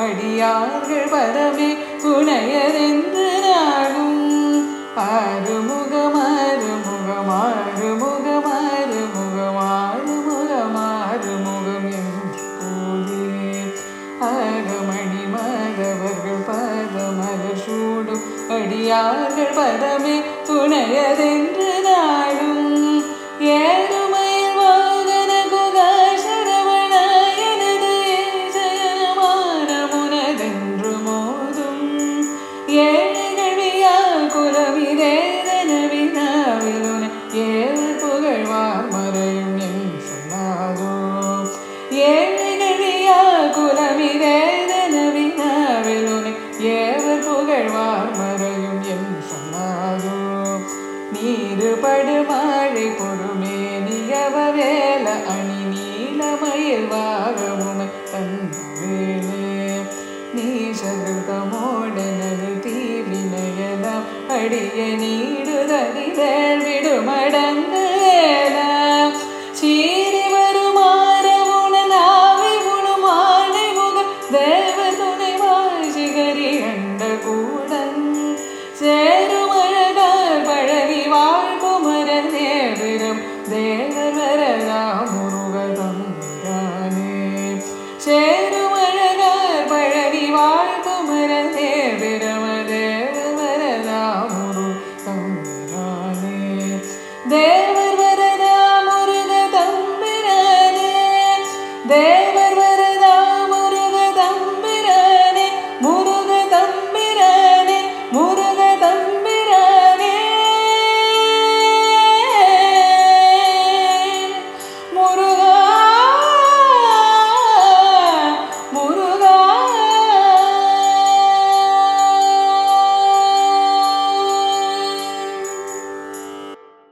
அடியார்கள் பரமே துணையதென்று நாடும் ஆறுமுகம் ஆறுமுகம் ஆறுமுகம் ஆறுமுகம் ஆறுமுகம் ஆறுமுகம் என்று போலே ஆகமணி மாதவர்கள் பாதமலர் சூடும் அடியார்கள் பரமே துணையதென்று நாடும் ஏறுமயில் வாகன குகா சரவணாயனது ஜயமான முனதென்று மோதும் ஏழைகழியா குலமிதேதன வினாவிலுன ஏவர் புகழ்வார் மறையும் என் சொன்னாதோ ஏழைகழியா குலமிதேதன வினாவிலுன ஏவர் புகழ்வார் மறையும் என் சொன்னாதோ நீரு படுமாழை பொறுமே நியவ வேல அணி நீலமயில் வாகமுமை தந்தவேலே நீசகிருதமோடனது தீவினையலாம் அடிய நீடுதலில் விடுமடங்க